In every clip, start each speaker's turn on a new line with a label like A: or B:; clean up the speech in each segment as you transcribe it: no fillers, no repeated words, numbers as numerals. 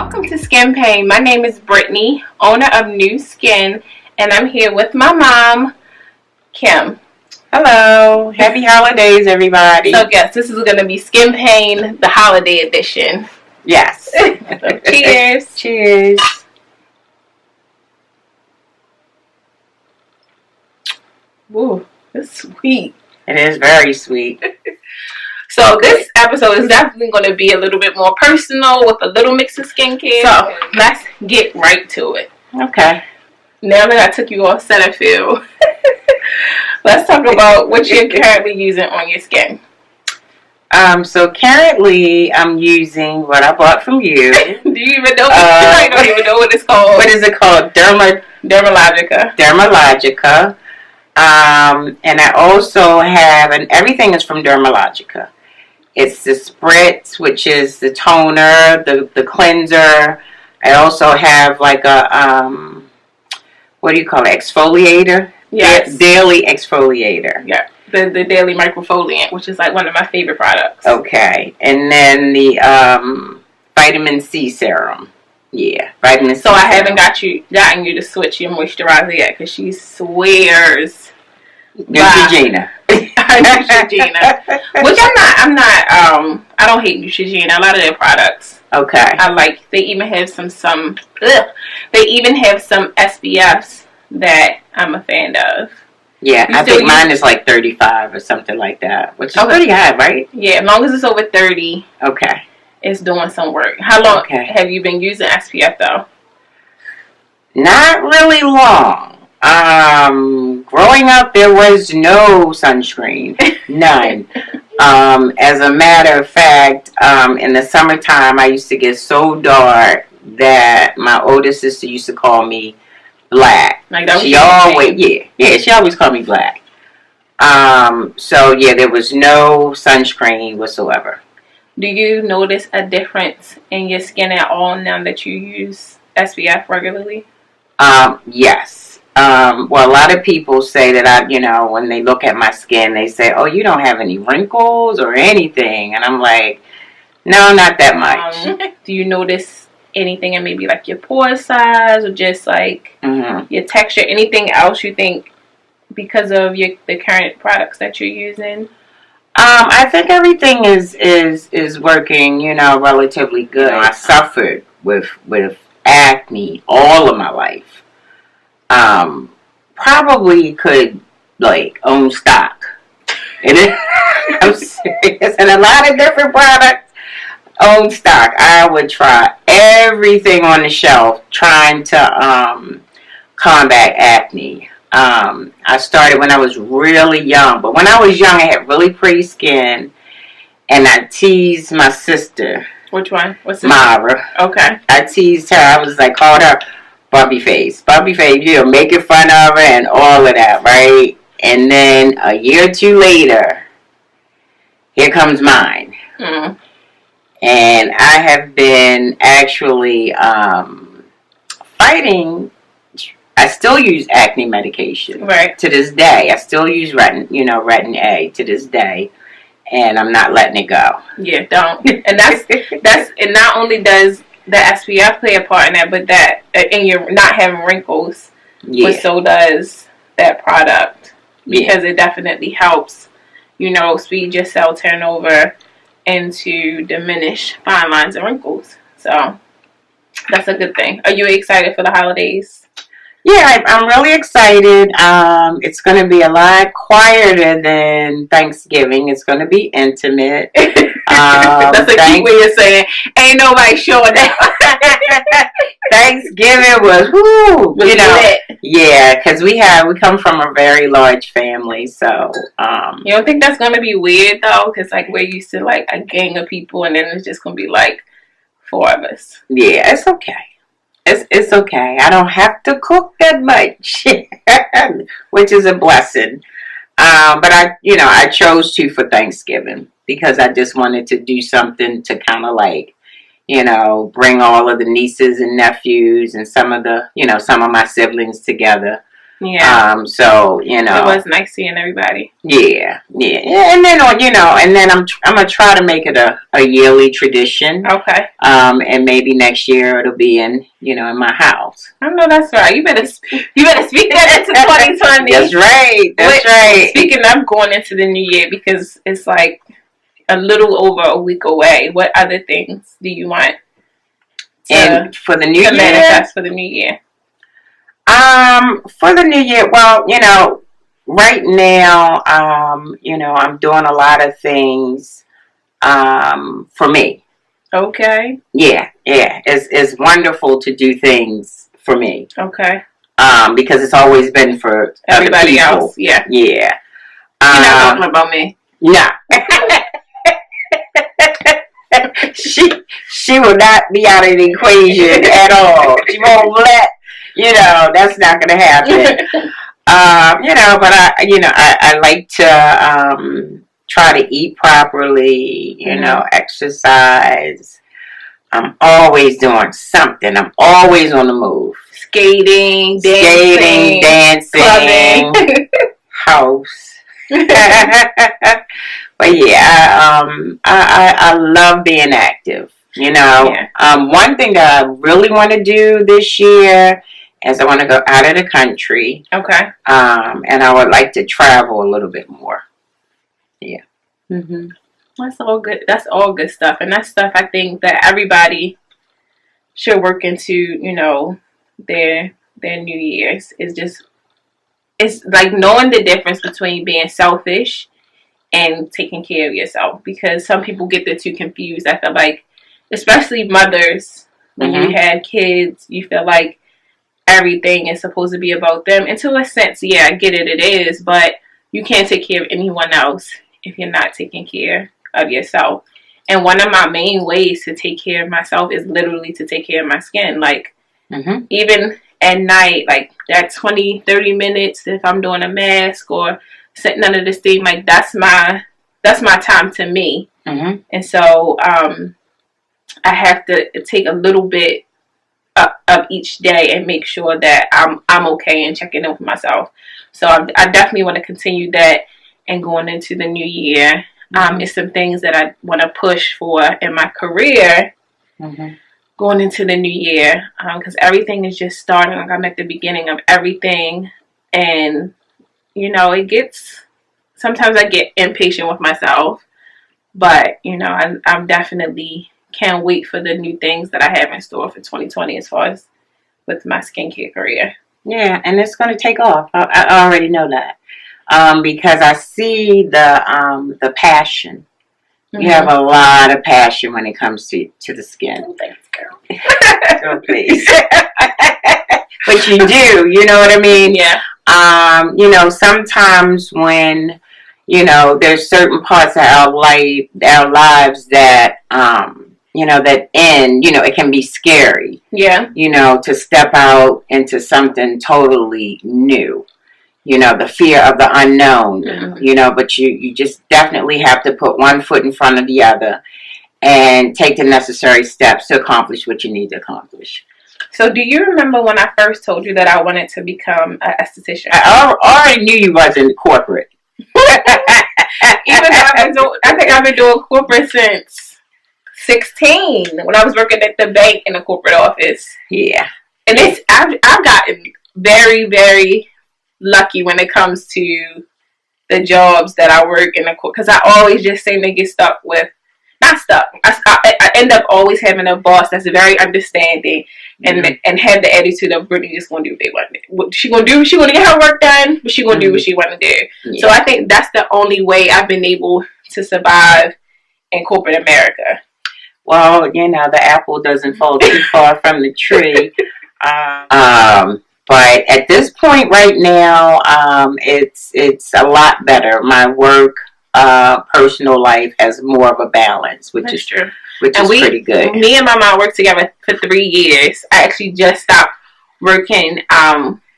A: Welcome to Skinpagne. My name is Brittany, owner of New Skin, and I'm here with my mom, Kim.
B: Hello. Happy holidays, everybody.
A: So yes, this is going to be Skinpagne, the holiday edition.
B: Yes.
A: So, cheers.
B: Cheers.
A: Ooh, it's sweet.
B: It is very sweet.
A: So this episode is definitely going to be a little bit more personal with a little mix of skincare. So let's get right to it.
B: Okay.
A: Now that I took you off Cetaphil, let's talk about what you're currently using on your skin.
B: So currently I'm using what I bought from you.
A: Do you even know? I don't even know what it's called.
B: What is it called?
A: Dermalogica.
B: Dermalogica. And I also have, and everything is from Dermalogica. It's the spritz, which is the toner, the cleanser. I also have like a, what do you call it? Exfoliator?
A: Yes.
B: Daily exfoliator.
A: Yeah. The daily microfoliant, which is like one of my favorite products.
B: Okay. And then the vitamin C serum. Yeah. Vitamin C
A: So I
B: serum.
A: haven't gotten you to switch your moisturizer yet because she swears.
B: Neutrogena.
A: Neutrogena. Which I don't hate Neutrogena. A lot of their products.
B: Okay.
A: I like. They even have they even have some SPFs that I'm a fan of.
B: Yeah, I think mine is like 35 or something like that, which is pretty high, right?
A: Yeah, as long as it's over 30.
B: Okay.
A: It's doing some work. How long have you been using SPF though?
B: Not really long. Growing up, there was no sunscreen. None. As a matter of fact, in the summertime, I used to get so dark that my older sister used to call me Black.
A: Like that was
B: she always called me Black. So yeah, there was no sunscreen whatsoever.
A: Do you notice a difference in your skin at all now that you use SPF regularly?
B: Yes. Well, a lot of people say that when they look at my skin, they say, "Oh, you don't have any wrinkles or anything," and I'm like, "No, not that much."
A: Do you notice anything in maybe like your pore size or just like your texture? Anything else you think because of the current products that you're using?
B: I think everything is working, relatively good. I suffered with acne all of my life. Probably could own stock. I'm serious. And a lot of different products own stock. I would try everything on the shelf trying to combat acne. I started when I was really young, but when I was young, I had really pretty skin, and I teased my sister.
A: Which one? What's this?
B: Mara.
A: Okay.
B: I teased her. I was like, called her Barbie face, making fun of her and all of that, right? And then a year or two later, here comes mine.
A: Mm.
B: And I have been actually fighting. I still use acne medication,
A: right?
B: To this day, I still use Retin A to this day, and I'm not letting it go.
A: Yeah, don't. And that's and not only does the SPF play a part in that, but that and you're not having wrinkles, but so does that product because it definitely helps, speed your cell turnover and to diminish fine lines and wrinkles. So that's a good thing. Are you excited for the holidays?
B: Yeah, I'm really excited. It's going to be a lot quieter than Thanksgiving. It's going to be intimate.
A: That's a key way of saying, ain't nobody showing up.
B: Thanksgiving was, yeah, because we come from a very large family, so.
A: You don't think that's going to be weird, though? Because, we're used to, a gang of people, and then it's just going to be, 4 of us.
B: Yeah, it's okay. It's okay. I don't have to cook that much, which is a blessing. But I chose to for Thanksgiving because I just wanted to do something to kind of bring all of the nieces and nephews and some of my siblings together.
A: Yeah.
B: So, you know,
A: it was nice seeing everybody.
B: Yeah. And then, you know, and then I'm gonna try to make it a yearly tradition.
A: Okay.
B: And maybe next year it'll be in my house.
A: I know that's right. You better speak that into 2020.
B: That's right. That's right.
A: Speaking of going into the new year, because it's like a little over a week away. What other things do you want
B: for the new year?
A: Manifest for the new year?
B: For the new year, well, right now, I'm doing a lot of things, for me.
A: Okay.
B: Yeah. It's wonderful to do things for me.
A: Okay.
B: Because it's always been for
A: everybody else. Yeah.
B: Yeah.
A: You're not talking about me.
B: Nah. She will not be out of the equation at all. She won't let. That's not going to happen. But I like to try to eat properly. Exercise. I'm always doing something. I'm always on the move.
A: Skating, dancing,
B: clubbing, house. But yeah, I love being active. One thing that I really want to do this year is I want to go out of the country.
A: Okay.
B: And I would like to travel a little bit more. Yeah.
A: Mhm. That's all good. That's all good stuff, and that's stuff I think that everybody should work into. Their New Year's is just, it's like knowing the difference between being selfish and taking care of yourself, because some people get the two confused. I feel like, especially mothers, when you had kids, you feel like everything is supposed to be about them. And to a sense, yeah, I get it, it is, but you can't take care of anyone else if you're not taking care of yourself. And one of my main ways to take care of myself is literally to take care of my skin. Like, even at night, like that 20-30 minutes, if I'm doing a mask or sitting under the steam, like that's my time to me. And so I have to take a little bit of each day and make sure that I'm okay and checking in with myself. So I definitely want to continue that. And going into the new year, it's some things that I want to push for in my career. Going into the new year, because everything is just starting. Like, I'm at the beginning of everything, and sometimes I get impatient with myself, but I'm definitely can't wait for the new things that I have in store for 2020 as far as with my skincare career.
B: Yeah, and it's going to take off. I already know that. Because I see the passion. You have a lot of passion when it comes to the skin.
A: Oh, thanks, girl.
B: Oh, please. But you do, you know what I mean?
A: Yeah.
B: Sometimes when, there's certain parts of our lives that, that end, it can be scary.
A: Yeah.
B: To step out into something totally new. The fear of the unknown, but you just definitely have to put one foot in front of the other and take the necessary steps to accomplish what you need to accomplish.
A: So do you remember when I first told you that I wanted to become an esthetician?
B: I already knew you wasn't corporate.
A: Even though I think I've been doing corporate since 16 when I was working at the bank in the corporate office.
B: Yeah.
A: And I've gotten very, very lucky when it comes to the jobs that I work in, because I always just seem to get stuck with, not stuck. I end up always having a boss that's very understanding and have the attitude of Brittany just gonna do what they want. What she gonna do? She gonna get her work done, but she gonna do what she want to do. Yeah. So I think that's the only way I've been able to survive in corporate America.
B: Well, the apple doesn't fall too far from the tree. But at this point right now, it's a lot better. My work, personal life has more of a balance, which is true. Which is pretty good.
A: Me and my mom worked together for 3 years. I actually just stopped working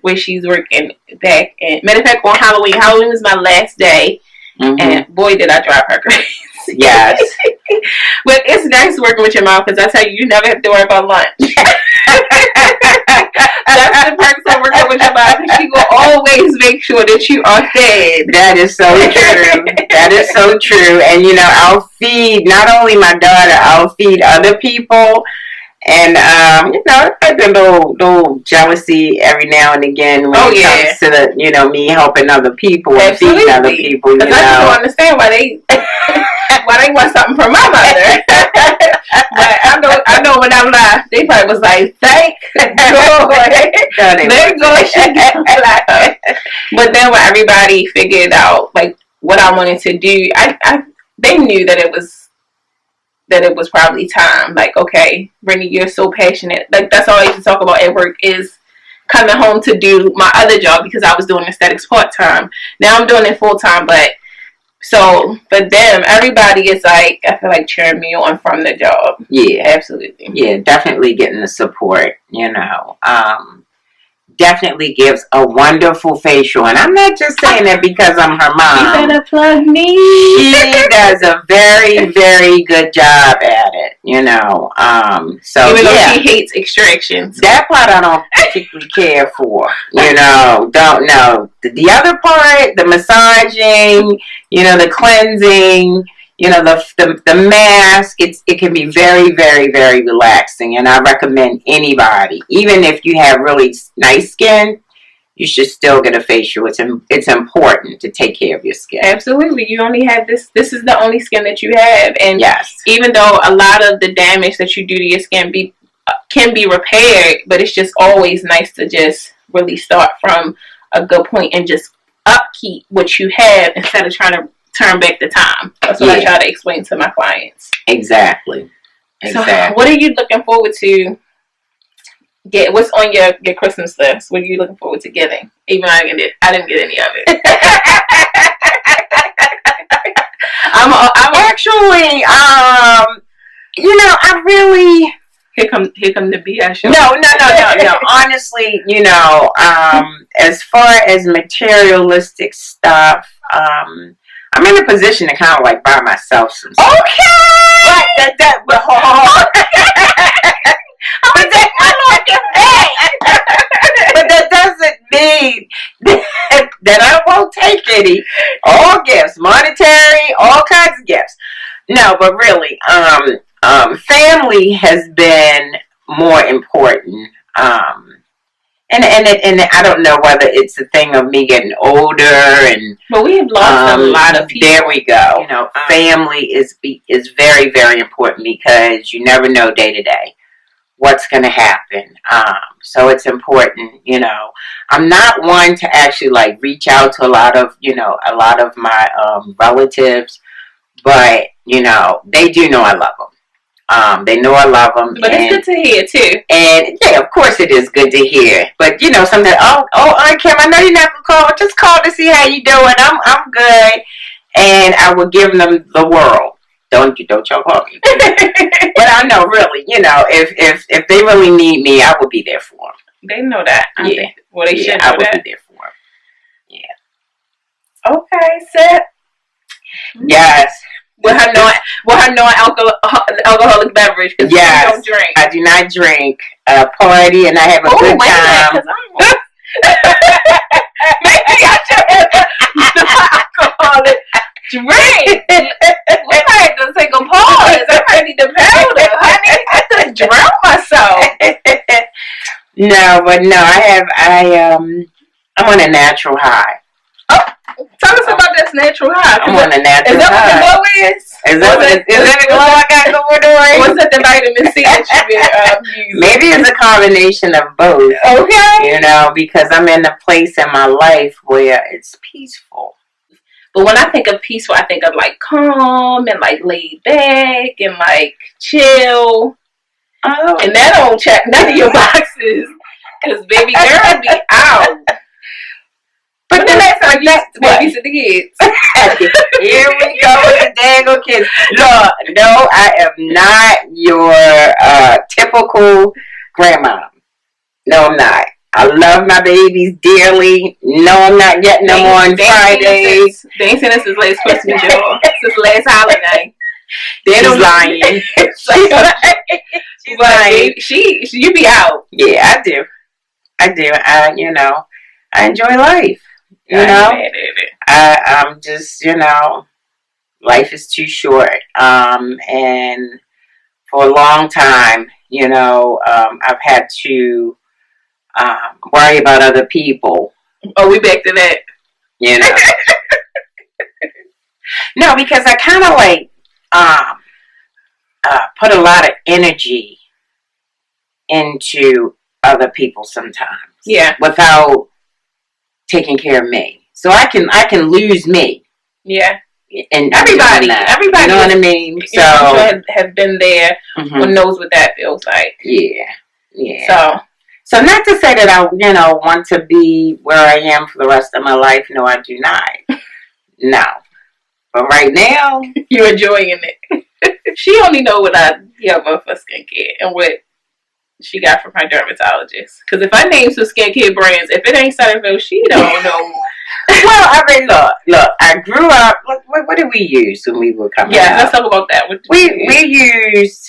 A: where she's working back. And matter of fact, on Halloween. Halloween was my last day, and boy, did I drive her crazy.
B: Yes.
A: But it's nice working with your mom, because I tell you, you never have to worry about lunch. That's the perks of working with your mom. She will always make sure that you are fed.
B: That is so true. That is so true. And I'll feed not only my daughter, I'll feed other people. And like a little jealousy every now and again when it comes to me helping other people and feeding other people.
A: Because I just don't understand why they want something from my mother. But I know when I'm like, they probably was like, thank God. There goes she like. But then when everybody figured out like what I wanted to do, they knew that it was probably time. Like, okay, Brittany, you're so passionate. Like, that's all I used to talk about at work is coming home to do my other job because I was doing aesthetics part-time. Now I'm doing it full-time, but them, everybody is like, I feel like cheering me on from the job.
B: Yeah.
A: Absolutely.
B: Yeah, definitely getting the support, definitely gives a wonderful facial. And I'm not just saying that because I'm her mom.
A: You better plug me.
B: She does a very, very good job at it, So
A: even though she hates extractions.
B: That part I don't particularly care for, Don't know. The other part, the massaging, the cleansing, the mask, it can be very, very, very relaxing. And I recommend anybody, even if you have really nice skin, you should still get a facial. It's important to take care of your skin.
A: Absolutely. You only have this is the only skin that you have. And
B: yes,
A: even though a lot of the damage that you do to your skin can be repaired, but it's just always nice to just really start from a good point and just upkeep what you have instead of trying to turn back the time. That's what I try to explain to my clients.
B: Exactly.
A: So what are you looking forward to get? What's on your Christmas list? What are you looking forward to getting? Even though I didn't get any of it.
B: I'm actually, I really...
A: Here come the BS show.
B: No. Honestly, as far as materialistic stuff, I'm in a position to kind of like buy myself some stuff.
A: Okay!
B: But hold on. But that doesn't mean that I won't take any. All gifts, monetary, all kinds of gifts. No, but really, family has been more important. And I don't know whether it's a thing of me getting older and.
A: But we have lost a lot of people.
B: There we go. Family is very, very important because you never know day to day what's going to happen. So it's important. I'm not one to actually like reach out to a lot of my relatives, but they do know I love them. They know I love them.
A: But it's good to hear, too.
B: And, yeah, of course it is good to hear. But, sometimes, Aunt Kim, I know you're not going to call. Just call to see how you doing. I'm good. And I will give them the world. Don't y'all call me. But I know, really, if they really need me, I will be there for them.
A: They know that.
B: Yeah.
A: Well, they should know
B: I will be there for them. Yeah.
A: Okay, Seth.
B: Yes.
A: With her non-alcoholic beverage, because you don't drink.
B: I do not drink. Party and I have a good time.
A: Maybe I should have non-alcoholic drink. We might have to take a pause. I might need the powder, honey. I just drown myself.
B: I'm on a natural high.
A: Tell us about this natural high.
B: I'm on a natural high.
A: Is that what the glow is?
B: Is that the glow I got going on?
A: What's that, the vitamin C that you've been using?
B: Maybe it's a combination of both.
A: Okay.
B: Because I'm in a place in my life where it's peaceful.
A: But when I think of peaceful, I think of like calm and like laid back and like chill. Oh. And that don't check none of your boxes. Because baby girl be out. But then that's how you babysit the kids.
B: Here we go with the dangle kids. No, I am not your typical grandma. No, I'm not. I love my babies dearly. No, I'm not getting them on Fridays.
A: They ain't seen us since last Christmas, y'all. Since last holiday.
B: She's lying.
A: She's lying. You be out.
B: Yeah, I do. I enjoy life. You know, I'm just, life is too short. And for a long time, I've had to worry about other people.
A: Oh, we back to that.
B: No, because I kind of like put a lot of energy into other people sometimes.
A: Yeah.
B: Without taking care of me. So I can lose me.
A: Yeah.
B: And
A: everybody,
B: you know what I mean? So
A: I'm sure have been there and knows what that feels like.
B: Yeah. So not to say that I, want to be where I am for the rest of my life. No, I do not. No. But right now,
A: you're enjoying it. She only know what I give her for skincare and what she got from her dermatologist. Because if I name some skincare brands, if it ain't Sutterville, she don't know.
B: Well, I mean, look. I grew up. What did we use when we were coming up?
A: Yeah, let's talk about that.
B: We used,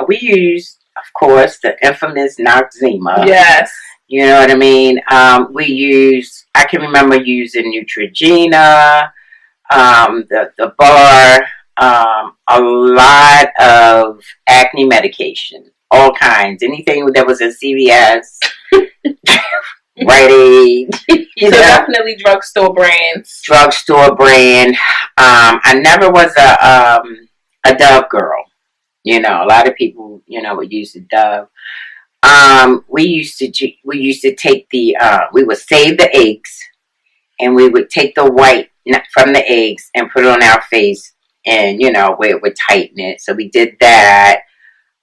B: we used, of course, the infamous Noxzema.
A: Yes.
B: You know what I mean? We used. I can remember using Neutrogena, the bar, a lot of acne medication, all kinds, anything that was in CVS. Rite Aid.
A: Definitely drugstore brands.
B: Drugstore brand. I never was a Dove girl. A lot of people, would use the Dove. We used to take we would save the eggs, and we would take the white from the eggs and put it on our face, and where it would tighten it. So we did that.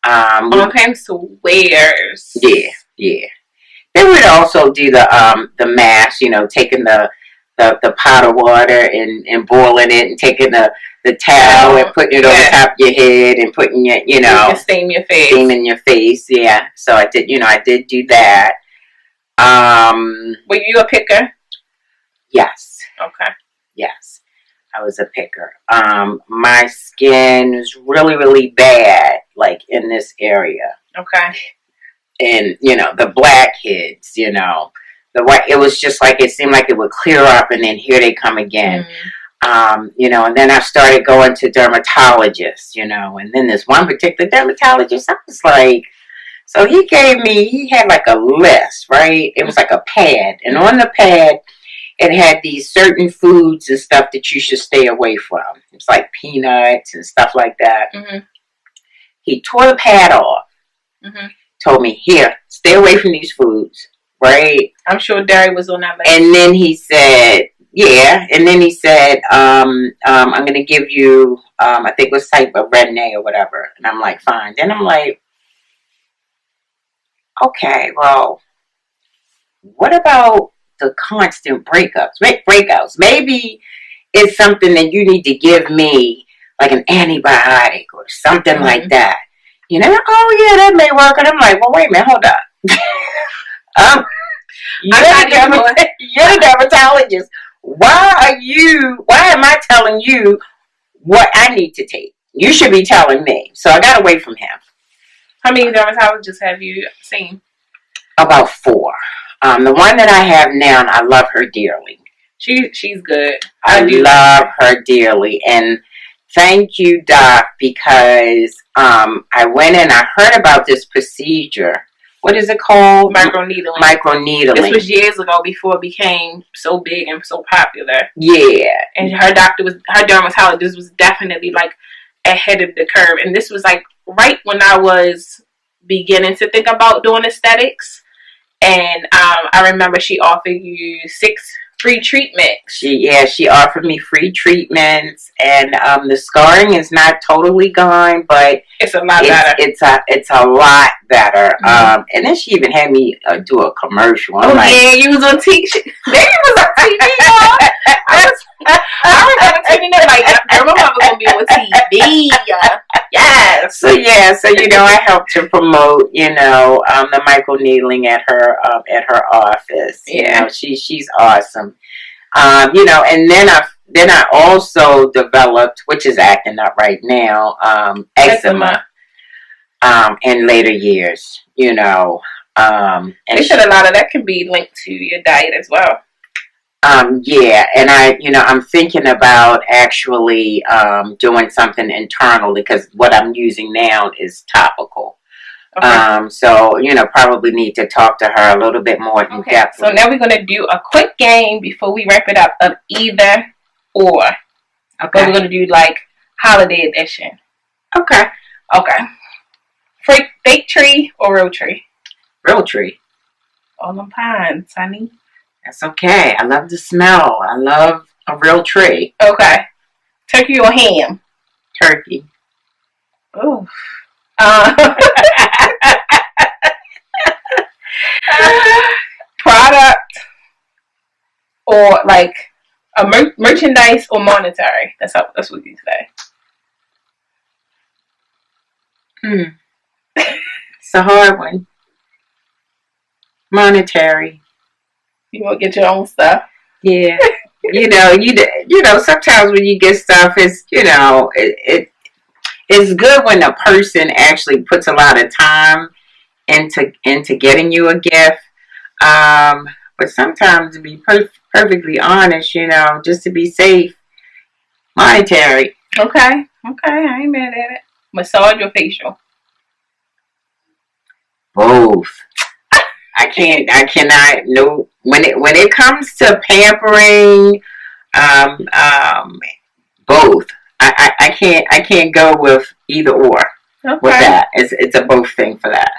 A: Okay, so wears.
B: Yeah. They would also do the mask, taking the pot of water and boiling it, and taking the towel and putting it over top of your head and putting it,
A: you can steam your face.
B: Steaming your face, yeah. So I did do that.
A: Were you a picker?
B: Yes.
A: Okay.
B: Yes, I was a picker. My skin was really, really bad, like in this area.
A: Okay.
B: And, the blackheads, the white, it was just like, it seemed like it would clear up and then here they come again. And then I started going to dermatologists, and then this one particular dermatologist, I was like, so he had like a list, right? It was like a pad. And on the pad, it had these certain foods and stuff that you should stay away from. It's like peanuts and stuff like that. Mm-hmm. He tore the pad off. Mm-hmm. Told me, here, stay away from these foods, right?
A: I'm sure dairy was on that list.
B: And then he said, I'm going to give you, I think it was type of Rene or whatever. And I'm like, fine. Then I'm like, okay, well, what about the constant breakouts? Maybe it's something that you need to give me, like an antibiotic or something like that. Oh yeah, that may work. And I'm like, well, wait a minute, hold up. You're the dermatologist. Why am I telling you what I need to take? You should be telling me. So I got away from him.
A: How many dermatologists have you seen?
B: About 4. The one that I have now, I love her dearly.
A: She's good.
B: I love her dearly. And thank you, Doc, because I went and I heard about this procedure. What is it called?
A: Microneedling. This was years ago before it became so big and so popular.
B: Yeah.
A: And her dermatologist was definitely like ahead of the curve. And this was like right when I was beginning to think about doing aesthetics. And I remember she offered you 6 free treatments.
B: She offered me free treatments, and the scarring is not totally gone, but
A: it's a lot better.
B: It's a lot better. Mm-hmm. And then she even had me do a commercial.
A: You was on TV. Maybe it was on TV. I remember taking it like I remember I was gonna be on TV. Yes.
B: So I helped to promote the microneedling at her office. She's awesome. And then I also developed, which is acting up right now, eczema. In later years,
A: They said a lot of that can be linked to your diet as well.
B: Yeah, and I'm thinking about actually doing something internal because what I'm using now is topical. Okay. So, probably need to talk to her a little bit more in depth.
A: So now we're going to do a quick game before we wrap it up of either or. Okay. But we're going to do like holiday edition.
B: Okay.
A: Fake tree or real tree?
B: Real tree.
A: All them pines, honey.
B: That's okay. I love the smell. I love a real tree.
A: Okay. Turkey or ham?
B: Turkey.
A: Ooh. Product or like a merchandise or monetary? That's what you
B: say. It's a hard one. Monetary.
A: You want to get your own stuff?
B: Yeah. Sometimes when you get stuff, it's it's good when a person actually puts a lot of time into getting you a gift. But sometimes, to be perfectly honest, just to be safe, monetary.
A: Okay, I ain't mad at it. Massage or facial?
B: Both. I cannot. No. When it comes to pampering, both. I can't go with either or. Okay. With that, it's a both thing for that.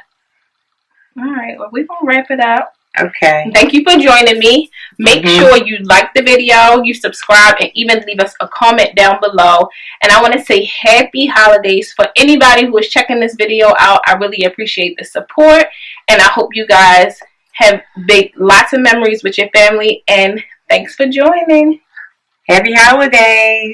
A: All right. Well, we're gonna wrap it up.
B: Okay.
A: Thank you for joining me. Make sure you like the video, you subscribe, and even leave us a comment down below. And I want to say happy holidays for anybody who is checking this video out. I really appreciate the support, and I hope you guys have lots of memories with your family. And thanks for joining.
B: Happy holidays.